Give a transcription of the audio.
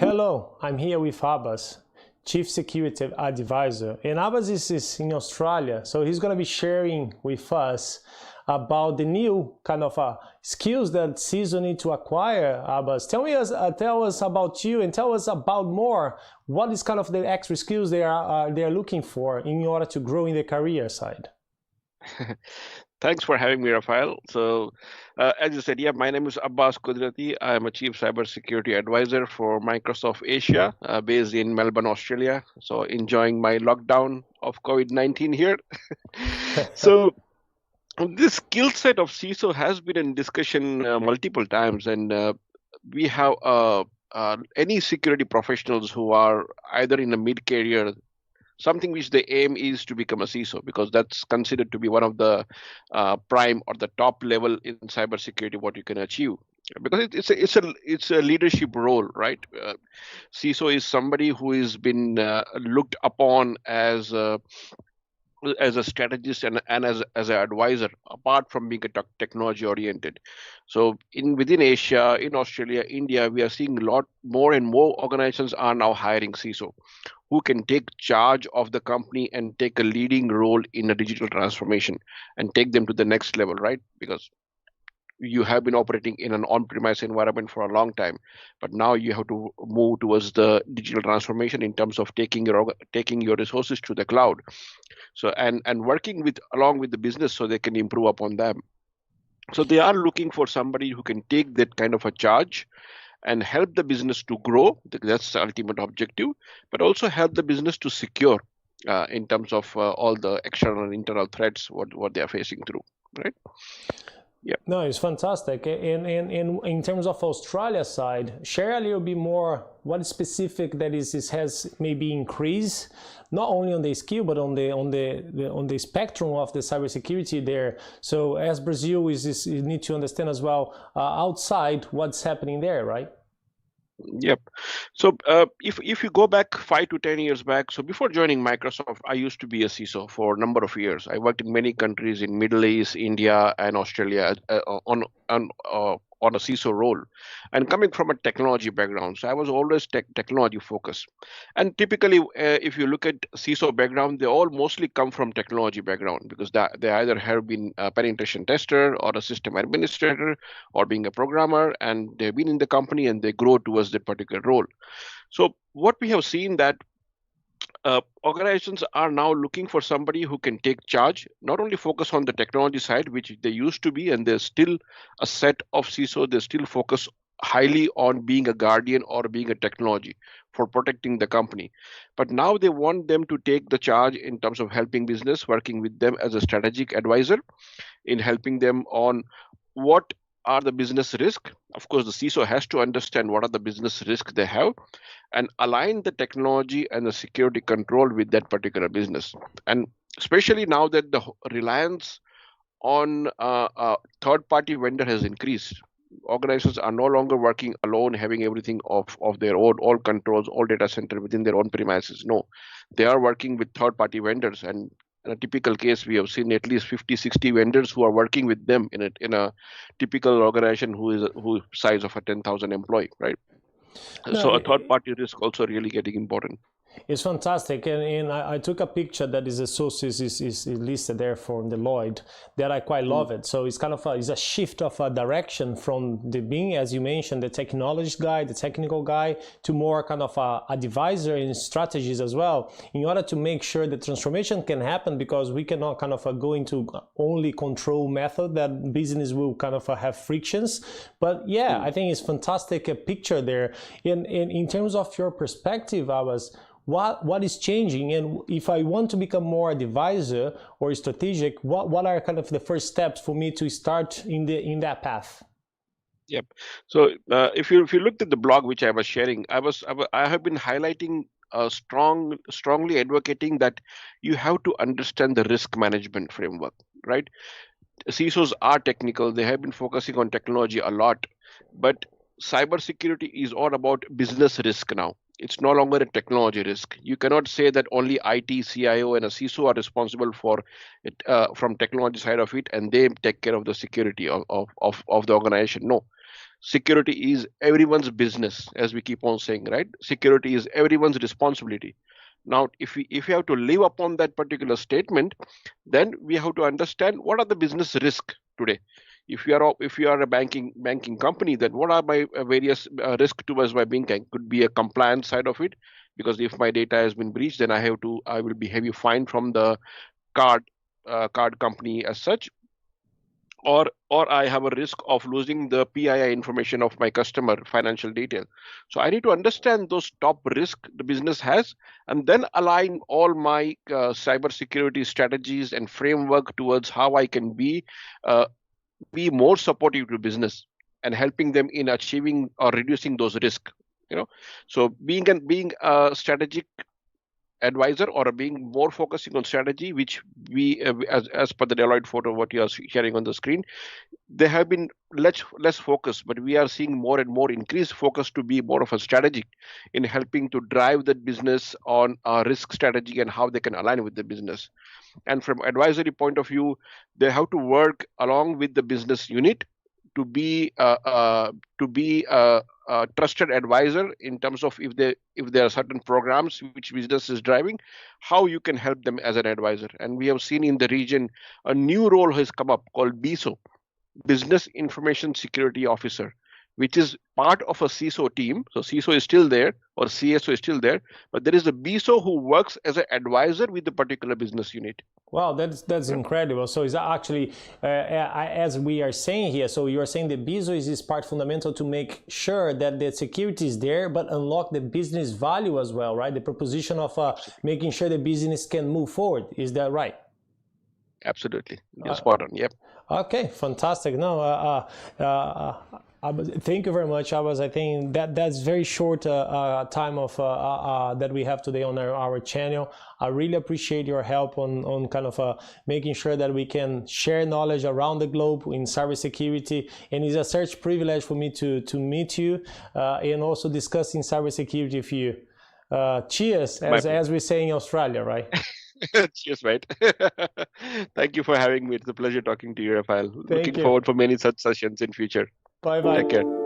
Hello, I'm here with Abbas, Chief Security Advisor. And Abbas is in Australia, so he's going to be sharing with us about the new kind of skills that CISO need to acquire. Abbas, tell us about you and tell us about more. What is kind of the extra skills they are looking for in order to grow in the career side? Thanks for having me, Rafael. So, as you said, my name is Abbas Kudrati. I am a Chief Cybersecurity Advisor for Microsoft Asia, based in Melbourne, Australia. So, enjoying my lockdown of COVID-19 here. So, this skill set of CISO has been in discussion multiple times, and we have any security professionals who are either in a mid-career, something which the aim is to become a CISO, because that's considered to be one of the prime or the top level in cybersecurity what you can achieve. Because it's a leadership role, right? CISO is somebody who has been looked upon as a strategist and as an advisor, apart from being a technology oriented. So within Asia, in Australia, India, we are seeing a lot more and more organizations are now hiring CISO who can take charge of the company and take a leading role in a digital transformation and take them to the next level, right? Because you have been operating in an on-premise environment for a long time, but now you have to move towards the digital transformation in terms of taking your resources to the cloud. So and working along with the business so they can improve upon them. So they are looking for somebody who can take that kind of a charge and help the business to grow. That's the ultimate objective, but also help the business to secure in terms of all the external and internal threats what they are facing through, right? Yeah. No, it's fantastic. In terms of Australia side, share a little bit more what specific that has maybe increased, not only on the skill but on the spectrum of the cybersecurity there. So as Brazil you need to understand as well outside what's happening there, right? Yep. So if you go back 5 to 10 years back, so before joining Microsoft, I used to be a CISO for a number of years. I worked in many countries in Middle East, India, and Australia on a CISO role, and coming from a technology background, so I was always technology focused. And typically, if you look at CISO background, they all mostly come from technology background, because they either have been a penetration tester or a system administrator or being a programmer, and they've been in the company and they grow towards that particular role. So what we have seen that organizations are now looking for somebody who can take charge, not only focus on the technology side, which they used to be, and there's still a set of CISO, they still focus highly on being a guardian or being a technology for protecting the company. But now they want them to take the charge in terms of helping business, working with them as a strategic advisor in helping them on what are the business risk. Of course, the CISO has to understand what are the business risks they have and align the technology and the security control with that particular business. And especially now that the reliance on a third-party vendor has increased, organizations are no longer working alone, having everything of their own, all controls, all data center within their own premises. No, they are working with third-party vendors, and in a typical case, we have seen at least 50, 60 vendors who are working with them in a typical organization who size of a 10,000 employee, right? No, So a third-party risk also really getting important. It's fantastic, and I took a picture that is associated is listed there from Deloitte that I quite love it. So it's kind of it's a shift of a direction from the being, as you mentioned, the technology guy, the technical guy, to more kind of a advisor in strategies as well, in order to make sure the transformation can happen, because we cannot kind of go into only control method that business will kind of have frictions. But yeah, I think it's fantastic a picture there. In terms of your perspective, I was. What is changing, and if I want to become more advisor or strategic, what are kind of the first steps for me to start in that path? Yep. So if you looked at the blog which I was sharing, I have been highlighting strongly advocating that you have to understand the risk management framework, right? CISOs are technical; they have been focusing on technology a lot, but cybersecurity is all about business risk now. It's no longer a technology risk. You cannot say that only IT, CIO, and a CISO are responsible for it from technology side of it, and they take care of the security of the organization. No, security is everyone's business, as we keep on saying, right? Security is everyone's responsibility. Now, if we have to live upon that particular statement, then we have to understand what are the business risk today. If you are a banking company, then what are my various risk towards my banking? Could be a compliance side of it, because if my data has been breached, then I will be heavy fine from the card card company as such, or I have a risk of losing the PII information of my customer financial detail. So I need to understand those top risk the business has, and then align all my cybersecurity strategies and framework towards how I can be more supportive to business and helping them in achieving or reducing those risks. So being a strategic advisor, or being more focusing on strategy, which we as per the Deloitte photo what you are sharing on the screen, they have been less focused, but we are seeing more and more increased focus to be more of a strategic in helping to drive that business on a risk strategy and how they can align with the business. And from advisory point of view, they have to work along with the business unit to be a trusted advisor in terms of if there are certain programs which business is driving, how you can help them as an advisor. And we have seen in the region a new role has come up called BISO, Business Information Security Officer, which is part of a CISO team. So CISO is still there, or CSO is still there, but there is a BISO who works as an advisor with the particular business unit. Wow, that's incredible. So it's actually, as we are saying here, so you are saying the BISO is part fundamental to make sure that the security is there, but unlock the business value as well, right? The proposition of making sure the business can move forward. Is that right? Absolutely. You're spot on. Yep. Okay, fantastic. No, thank you very much, Abbas. I think that's very short time of that we have today on our channel. I really appreciate your help on kind of making sure that we can share knowledge around the globe in cybersecurity. And it's a such privilege for me to meet you and also discussing cybersecurity with you. Cheers, as we say in Australia, right? Cheers, mate. Thank you for having me. It's a pleasure talking to you, Rafael. Looking you. forward for many such sessions in future. Bye-bye. Take care.